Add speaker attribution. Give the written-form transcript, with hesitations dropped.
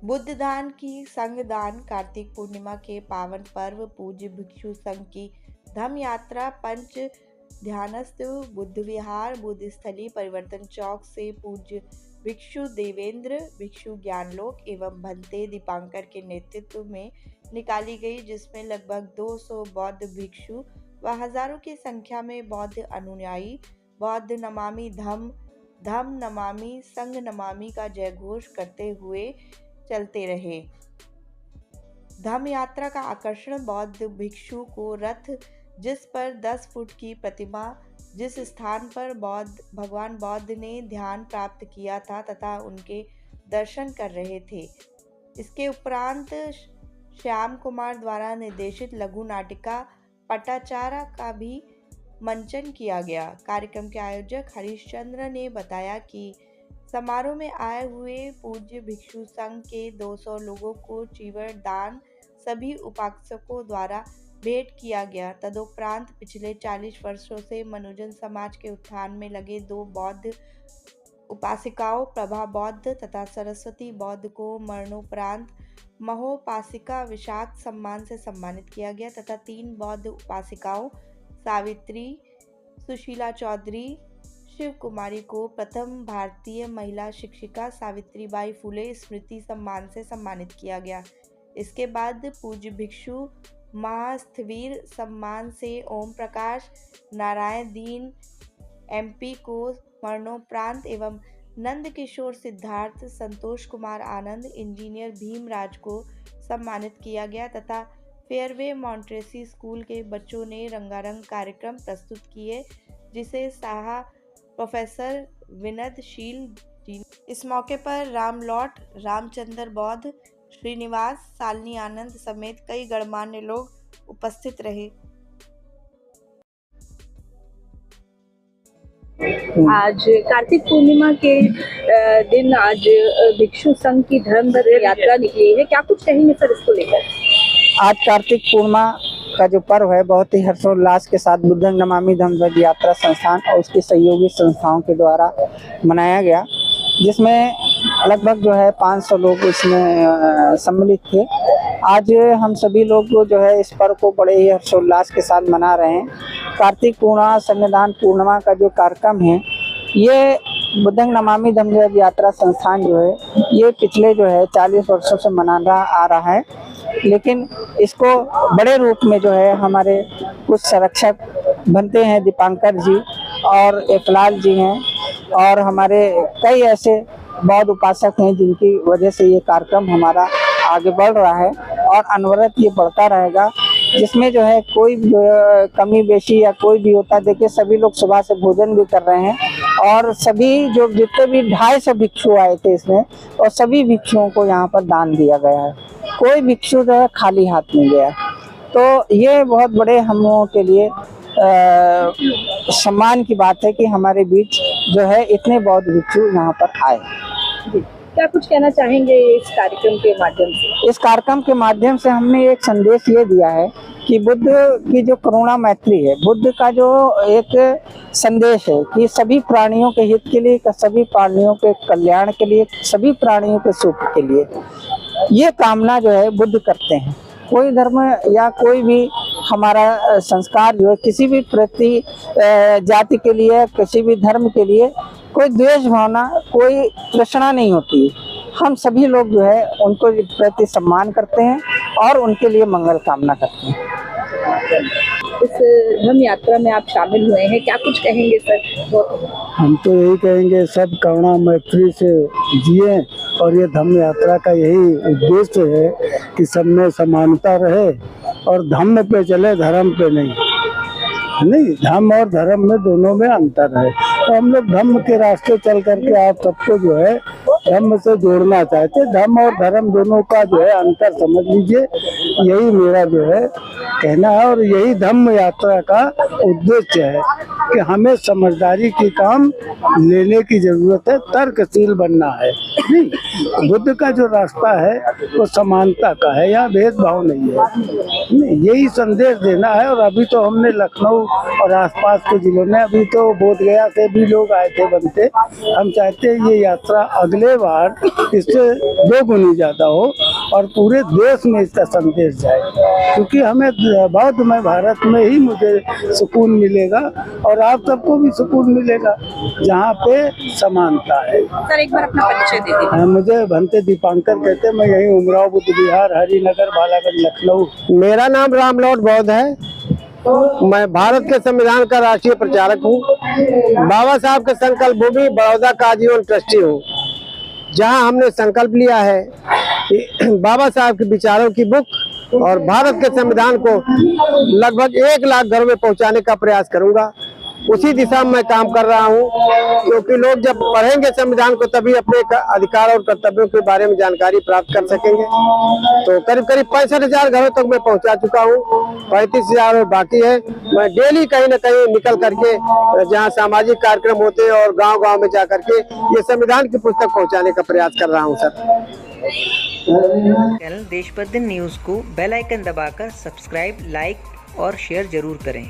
Speaker 1: बुद्ध दान की संघ दान कार्तिक पूर्णिमा के पावन पर्व पूज्य भिक्षु संघ की धम्म यात्रा पंच ध्यानस्थ बुद्ध विहार बुद्ध स्थली परिवर्तन चौक से पूज्य भिक्षु देवेंद्र भिक्षु ज्ञानलोक एवं भंते दीपांकर के नेतृत्व में निकाली गई, जिसमें लगभग 200 बौद्ध भिक्षु व हजारों की संख्या में बौद्ध अनुयायी बौद्ध नमामि धम्म धम्म नमामि संघ नमामि का जयघोष करते हुए चलते रहे। धम्म यात्रा का आकर्षण बौद्ध भिक्षु को रथ, जिस पर 10 फुट की प्रतिमा, जिस स्थान पर भगवान बौद्ध ने ध्यान प्राप्त किया था तथा उनके दर्शन कर रहे थे। इसके उपरांत श्याम कुमार द्वारा निर्देशित लघु नाटिका पटाचारा का भी मंचन किया गया। कार्यक्रम के आयोजक हरीशचंद्र ने बताया कि समारोह में आए हुए पूज्य भिक्षु संघ के 200 लोगों को चीवर दान सभी उपासकों द्वारा भेंट किया गया। तदुपरांत पिछले 40 वर्षों से मनुजन समाज के उत्थान में लगे 2 बौद्ध उपासिकाओं प्रभा बौद्ध तथा सरस्वती बौद्ध को मरणोपरांत महोपासिका विशाख सम्मान से सम्मानित किया गया तथा 3 बौद्ध उपासिकाओं सावित्री, सुशीला चौधरी, शिव कुमारी को प्रथम भारतीय महिला शिक्षिका सावित्रीबाई फुले स्मृति सम्मान से सम्मानित किया गया। इसके बाद पूज्य भिक्षु महास्थवीर सम्मान से ओम प्रकाश नारायण दीन एमपी को मरणोपरांत एवं नंद किशोर सिद्धार्थ संतोष कुमार आनंद इंजीनियर भीमराज को सम्मानित किया गया तथा फेयरवे मॉन्ट्रेसी स्कूल के बच्चों ने रंगारंग कार्यक्रम प्रस्तुत किए, जिसे साहा प्रोफेसर विनदशील जी। इस मौके पर रामलौट, रामचंद्र बौद्ध, श्रीनिवास, सालनी आनंद समेत कई गणमान्य लोग उपस्थित रहे।
Speaker 2: आज कार्तिक पूर्णिमा के दिन आज भिक्षु संघ की धर्म यात्रा निकली है, क्या कुछ कहेंगे सर इसको लेकर?
Speaker 3: आज कार्तिक पूर्णिमा का जो पर्व है बहुत ही हर्षोल्लास के साथ बुद्धं नमामि धम्म यात्रा संस्थान और उसकी सहयोगी संस्थाओं के द्वारा मनाया गया, जिसमें लगभग जो है 500 लोग इसमें सम्मिलित थे। आज हम सभी लोग जो है इस पर्व को बड़े ही हर्षोल्लास के साथ मना रहे हैं। कार्तिक पूर्णिमा संज्ञादान पूर्णिमा का जो कार्यक्रम है, ये बुद्धं नमामि धम्म यात्रा संस्थान जो है ये पिछले जो है 40 वर्षों से मनाना आ रहा है, लेकिन इसको बड़े रूप में जो है हमारे कुछ संरक्षक बनते हैं दीपांकर जी और एकलाल जी हैं और हमारे कई ऐसे बौद्ध उपासक हैं जिनकी वजह से ये कार्यक्रम हमारा आगे बढ़ रहा है और अनवरत ये बढ़ता रहेगा, जिसमें जो है कोई कमी बेशी या कोई भी होता, देखिए सभी लोग सुबह से भोजन भी कर रहे हैं और सभी जो जितने भी 250 भिक्षु आए थे इसमें और सभी भिक्षुओं को यहाँ पर दान दिया गया है। कोई भिक्षु जो है खाली हाथ नहीं गया। तो ये बहुत बड़े हम लोगों के लिए सम्मान की बात है कि हमारे बीच जो है इतने बौद्ध भिक्षु यहाँ पर आए।
Speaker 2: क्या कुछ कहना चाहेंगे इस कार्यक्रम के माध्यम से?
Speaker 3: इस कार्यक्रम के माध्यम से हमने एक संदेश ये दिया है कि बुद्ध की जो करुणा मैत्री है, बुद्ध का जो एक संदेश है कि सभी प्राणियों के हित के लिए, सभी प्राणियों के कल्याण के लिए, सभी प्राणियों के सुख के लिए ये कामना जो है बुद्ध करते हैं। कोई धर्म या कोई भी हमारा संस्कार जो है किसी भी प्रति जाति के लिए, किसी भी धर्म के लिए कोई द्वेष भावना, कोई तृष्णा नहीं होती। हम सभी लोग जो है उनको प्रति सम्मान करते हैं और उनके लिए मंगल कामना करते हैं।
Speaker 2: इस धम्म यात्रा में आप शामिल हुए हैं, क्या कुछ कहेंगे सर?
Speaker 4: हम तो यही कहेंगे सब करुणा मैत्री से जिए और ये धम्म यात्रा का यही उद्देश्य है कि सब में समानता रहे और धम्म पे चले, धर्म पे नहीं, धर्म और धर्म में दोनों में अंतर है। तो हम लोग धम्म के रास्ते चल करके आप सबको जो है धम्म से जोड़ना चाहते हैं। धर्म और धर्म दोनों का जो है अंतर समझ लीजिए, यही मेरा जो है कहना है और यही धम्म यात्रा का उद्देश्य है। कि हमें समझदारी की काम लेने की जरूरत है, तर्कशील बनना है। नहीं, बुद्ध का जो रास्ता है वो समानता का है, यहाँ भेदभाव नहीं है। नहीं, यही संदेश देना है। और अभी तो हमने लखनऊ और आसपास के जिलों में, अभी तो बोधगया से भी लोग आए थे बनते। हम चाहते हैं ये यात्रा अगले बार इससे 2 गुनी ज्यादा हो और पूरे देश में इसका संदेश जाए, क्योंकि हमें बौद्धमय भारत में ही मुझे सुकून मिलेगा और आप सबको भी सुकून मिलेगा, जहाँ पे समानता है।
Speaker 2: सर एक बार अपना परिचय दे दीजिए।
Speaker 4: मुझे भंते दीपांकर कहते हैं, मैं यही उमराव बुद्ध विहार, हरिनगर, बालागंज, लखनऊ।
Speaker 5: मेरा नाम रामलौट बौद्ध है। मैं भारत के संविधान का राष्ट्रीय प्रचारक हूँ। बाबा साहब के संकल्प भूमि बड़ौदा का आजीवन ट्रस्टी हूँ, जहाँ हमने संकल्प लिया है कि बाबा साहब के विचारों की बुक और भारत के संविधान को लगभग 1 लाख घरों में पहुँचाने का प्रयास करूँगा। उसी दिशा में मैं काम कर रहा हूँ, क्योंकि लोग जब पढ़ेंगे संविधान को तभी अपने अधिकार और कर्तव्यों के बारे में जानकारी प्राप्त कर सकेंगे। तो करीब 65,000 घरों तक मैं पहुँचा चुका हूँ, 35,000 और बाकी है। मैं डेली कहीं न कहीं निकल करके जहाँ सामाजिक कार्यक्रम होते हैं और गांव-गांव में जा करके ये संविधान की पुस्तक पहुँचाने का प्रयास कर रहा हूँ सर।
Speaker 6: चैनल देशबंधु न्यूज़ को बेल आइकन दबाकर सब्सक्राइब, लाइक और शेयर जरूर करें।